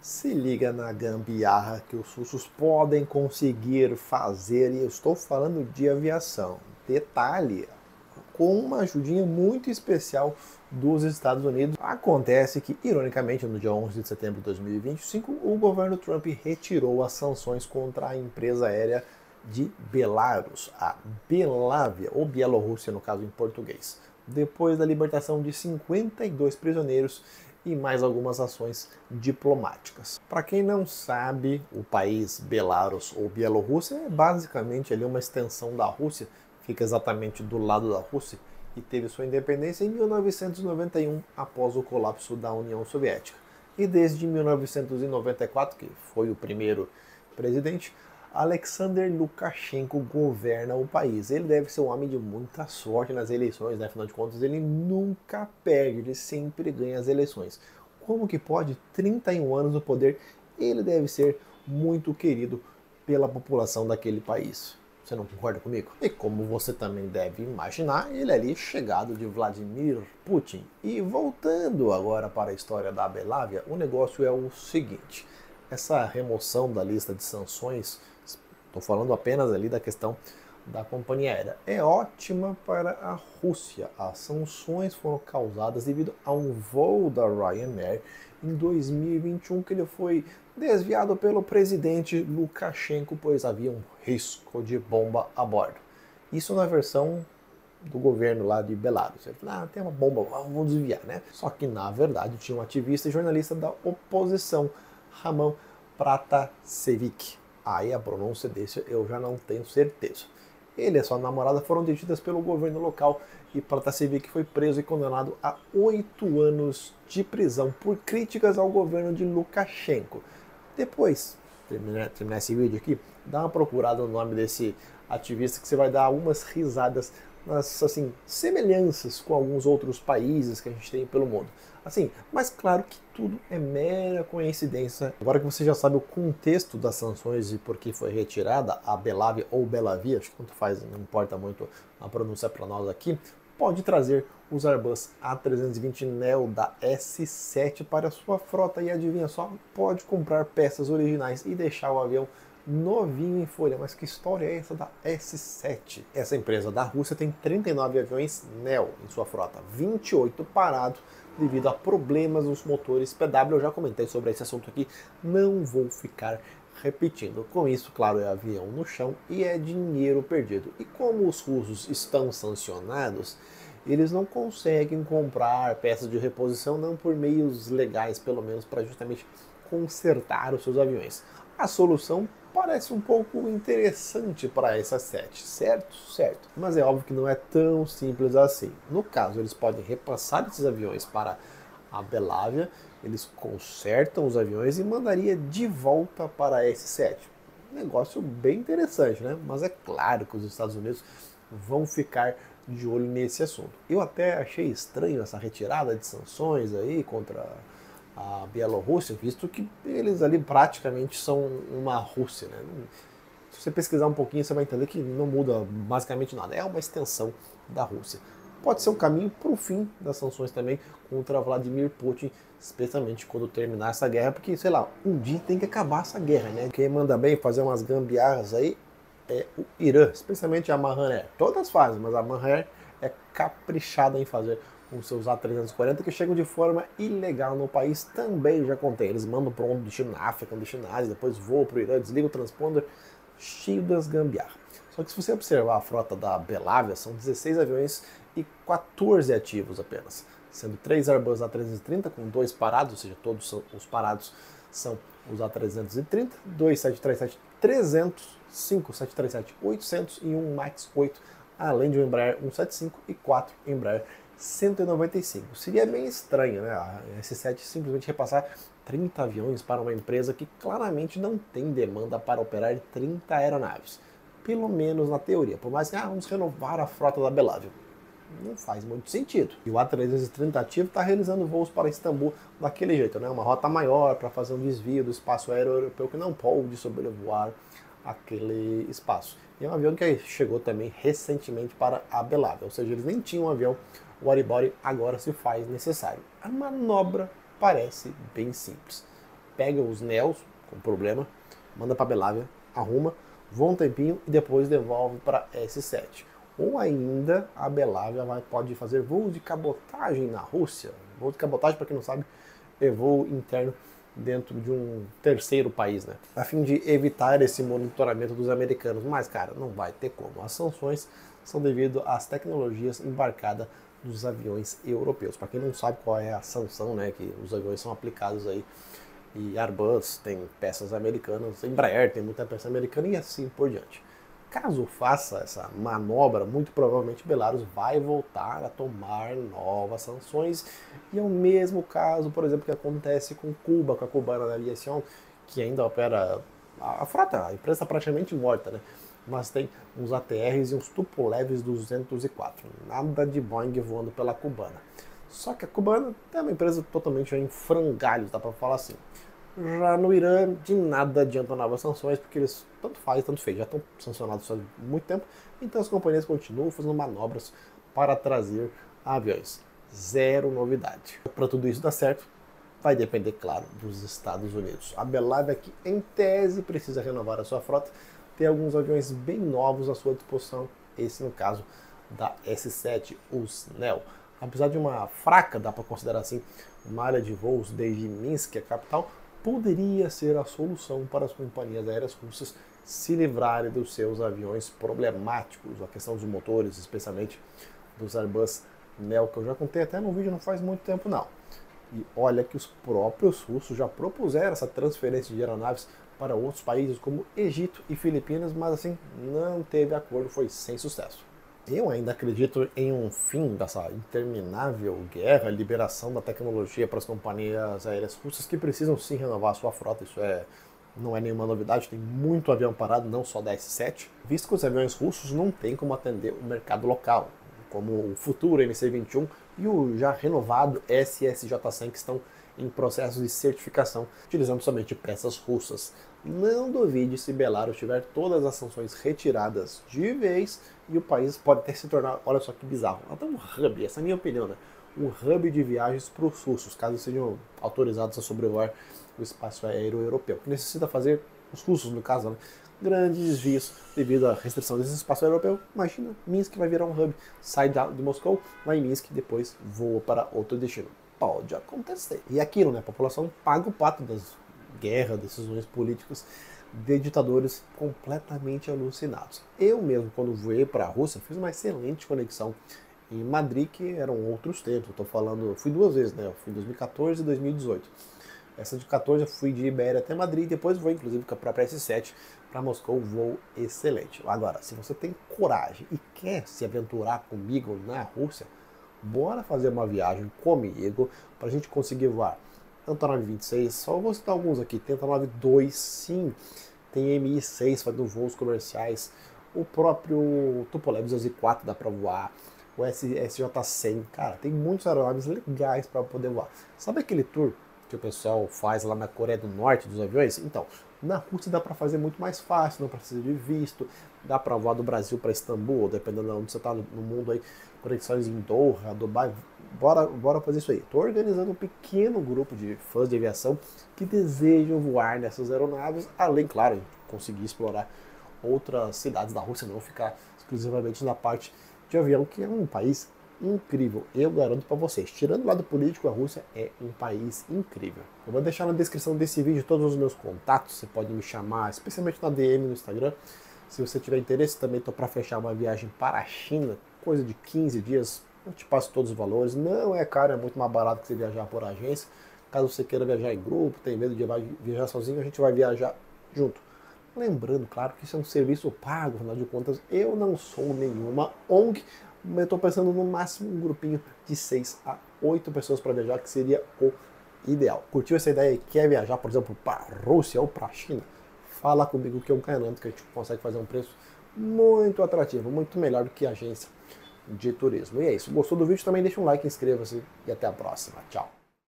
Se liga na gambiarra que os russos podem conseguir fazer, e eu estou falando de aviação. Detalhe, com uma ajudinha muito especial dos Estados Unidos. Acontece que, ironicamente, no dia 11 de setembro de 2025, o governo Trump retirou as sanções contra a empresa aérea de Belarus, a Belavia, ou Bielorrússia no caso em português, depois da libertação de 52 prisioneiros e mais algumas ações diplomáticas. Para quem não sabe, o país Belarus ou Bielorrússia é basicamente ali uma extensão da Rússia, fica exatamente do lado da Rússia e teve sua independência em 1991 após o colapso da União Soviética. E desde 1994, que foi o primeiro presidente, Alexander Lukashenko governa o país. Ele deve ser um homem de muita sorte nas eleições, né? Afinal de contas, ele nunca perde, ele sempre ganha as eleições. Como que pode? 31 anos no poder, ele deve ser muito querido pela população daquele país. Você não concorda comigo? E como você também deve imaginar, ele é ali chegado de Vladimir Putin. E voltando agora para a história da Belavia, o negócio é o seguinte: essa remoção da lista de sanções, estou falando apenas ali da questão da companhia aérea, é ótima para a Rússia. As sanções foram causadas devido a um voo da Ryanair em 2021 que ele foi desviado pelo presidente Lukashenko, pois havia um risco de bomba a bordo. Isso na versão do governo lá de Belarus. Ele falou, tem uma bomba, vamos desviar, né? Só que, na verdade, tinha um ativista e jornalista da oposição, Ramon Pratasevic. Aí a pronúncia desse eu já não tenho certeza. Ele e sua namorada foram detidas pelo governo local e Pratasevic foi preso e condenado a 8 anos de prisão por críticas ao governo de Lukashenko. Depois, terminar esse vídeo aqui, dá uma procurada no nome desse ativista que você vai dar algumas risadas nas assim, semelhanças com alguns outros países que a gente tem pelo mundo. Assim, mas claro que tudo é mera coincidência. Agora que você já sabe o contexto das sanções e por que foi retirada a Belavia ou Belavia, acho que tanto faz, não importa muito a pronúncia para nós aqui, pode trazer os Airbus A320neo da S7 para a sua frota e adivinha só, pode comprar peças originais e deixar o avião novinho em folha. Mas que história é essa da S7? Essa empresa da Rússia tem 39 aviões Neo em sua frota, 28 parados devido a problemas nos motores PW. Eu já comentei sobre esse assunto aqui, não vou ficar repetindo. Com isso, claro, é avião no chão e é dinheiro perdido. E como os russos estão sancionados, eles não conseguem comprar peças de reposição, não por meios legais, pelo menos, para justamente consertar os seus aviões. A solução parece um pouco interessante para essa 7, certo? Certo. Mas é óbvio que não é tão simples assim. No caso, eles podem repassar esses aviões para a Belavia, eles consertam os aviões e mandaria de volta para a S7. Negócio bem interessante, né? Mas é claro que os Estados Unidos vão ficar de olho nesse assunto. Eu até achei estranho essa retirada de sanções aí contra a Bielorrússia, visto que eles ali praticamente são uma Rússia, né? Se você pesquisar um pouquinho, você vai entender que não muda basicamente nada. É uma extensão da Rússia. Pode ser um caminho para o fim das sanções também contra Vladimir Putin, especialmente quando terminar essa guerra, porque, sei lá, um dia tem que acabar essa guerra, né? Quem manda bem fazer umas gambiarras aí é o Irã, especialmente a Mahan Air. Todas fazem, mas a Mahan Air é caprichada em fazer com seus A340 que chegam de forma ilegal no país, também já contém. Eles mandam para um destino na África, um destino na Ásia, depois voam para o Irã, desligam o transponder, cheio das gambiarras. Só que se você observar a frota da Belavia, são 16 aviões e 14 ativos apenas, sendo 3 Airbus A330 com 2 parados, ou seja, todos os parados são os A330, 2 737-300, 5 737-800 e um MAX 8, além de um Embraer 175 e 4 Embraer 195. Seria bem estranho, né? A S7 simplesmente repassar 30 aviões para uma empresa que claramente não tem demanda para operar 30 aeronaves. Pelo menos na teoria. Por mais que vamos renovar a frota da Belavia. Não faz muito sentido. E o A330 ativo está realizando voos para Istambul daquele jeito, né? Uma rota maior para fazer um desvio do espaço aéreo europeu que não pode sobrevoar aquele espaço. E é um avião que chegou também recentemente para a Belavia, ou seja, eles nem tinham um avião o widebody agora se faz necessário. A manobra parece bem simples. pega os NEOs com problema, manda para a Belavia, arruma, voa um tempinho e depois devolve para S7. Ou ainda a Belavia pode fazer voo de cabotagem na Rússia. Voo de cabotagem, para quem não sabe, é voo interno dentro de um terceiro país, né? A fim de evitar esse monitoramento dos americanos. Mas, cara, não vai ter como. As sanções são devido às tecnologias embarcadas dos aviões europeus. Para quem não sabe qual é a sanção, né, que os aviões são aplicados aí, e Airbus tem peças americanas, Embraer tem muita peça americana e assim por diante. Caso faça essa manobra, muito provavelmente Belarus vai voltar a tomar novas sanções. E é o mesmo caso, por exemplo, que acontece com Cuba, com a Cubana Aviación, que ainda opera a frota, a empresa está praticamente morta, né? Mas tem uns ATRs e uns Tupolevs 204. Nada de Boeing voando pela Cubana. Só que a Cubana é uma empresa totalmente em frangalhos, dá para falar assim. Já no Irã, de nada adianta novas sanções, porque eles tanto faz, tanto fez, já estão sancionados há muito tempo, então as companhias continuam fazendo manobras para trazer aviões. Zero novidade. Para tudo isso dar certo, vai depender, claro, dos Estados Unidos. A Belavia, que em tese precisa renovar a sua frota, tem alguns aviões bem novos à sua disposição, esse no caso da S7, os NEO. Apesar de uma fraca, dá para considerar assim, malha de voos desde Minsk, a capital, poderia ser a solução para as companhias aéreas russas se livrarem dos seus aviões problemáticos, a questão dos motores, especialmente dos Airbus Neo, que eu já contei até no vídeo não faz muito tempo não. E olha que os próprios russos já propuseram essa transferência de aeronaves para outros países como Egito e Filipinas, mas assim, não teve acordo, foi sem sucesso. Eu ainda acredito em um fim dessa interminável guerra, liberação da tecnologia para as companhias aéreas russas que precisam sim renovar a sua frota. Isso não é nenhuma novidade, tem muito avião parado, não só da S7, visto que os aviões russos não têm como atender o mercado local, como o futuro MC-21 e o já renovado SSJ-100, que estão em processo de certificação, utilizando somente peças russas. Não duvide se Belarus tiver todas as sanções retiradas de vez e o país pode até se tornar, olha só que bizarro, até um hub, essa é a minha opinião, né? Um hub de viagens para os russos, caso sejam autorizados a sobrevoar o espaço aéreo europeu, que necessita fazer, os russos no caso, né? Grandes desvios devido à restrição desse espaço europeu. Imagina, Minsk vai virar um hub, sai de Moscou, vai em Minsk e depois voa para outro destino. Pode acontecer. E aquilo, né? A população paga o pato das guerras, decisões políticas de ditadores completamente alucinados. Eu mesmo, quando voei para a Rússia, fiz uma excelente conexão em Madrid, que eram outros tempos. Eu tô falando, fui duas vezes, né? Eu fui em 2014 e 2018. Essa de 14 eu fui de Ibéria até Madrid, depois vou inclusive com a própria S7 para Moscou, voo excelente. Agora, se você tem coragem e quer se aventurar comigo na Rússia, bora fazer uma viagem comigo para a gente conseguir voar Antonov 26, só vou citar alguns aqui, tem Antonov 2, sim, tem Mi-6 fazendo voos comerciais, o próprio Tupolev 204 dá para voar, o SJ-100, cara, tem muitos aeronaves legais para poder voar. Sabe aquele tour que o pessoal faz lá na Coreia do Norte dos aviões? Então, na Rússia dá para fazer muito mais fácil, não precisa de visto, dá para voar do Brasil para Istambul, dependendo de onde você está no mundo aí, conexões em Doha, Dubai, bora fazer isso aí. Estou organizando um pequeno grupo de fãs de aviação que desejam voar nessas aeronaves, além, claro, de conseguir explorar outras cidades da Rússia, não ficar exclusivamente na parte de avião, que é um país incrível. Eu garanto para vocês, tirando o lado político, a Rússia é um país incrível. Eu vou deixar na descrição desse vídeo todos os meus contatos, você pode me chamar, especialmente na DM no Instagram. Se você tiver interesse, também estou para fechar uma viagem para a China, coisa de 15 dias, eu te passo todos os valores, não é caro, é muito mais barato que você viajar por agência. Caso você queira viajar em grupo, tem medo de viajar sozinho, a gente vai viajar junto. Lembrando, claro, que isso é um serviço pago, afinal de contas, eu não sou nenhuma ONG, eu estou pensando no máximo um grupinho de 6 a 8 pessoas para viajar, que seria o ideal. Curtiu essa ideia e quer viajar, por exemplo, para a Rússia ou para a China? Fala comigo que eu garanto que a gente consegue fazer um preço muito atrativo, muito melhor do que a agência de turismo. E é isso. Gostou do vídeo? Também deixa um like, inscreva-se e até a próxima. Tchau!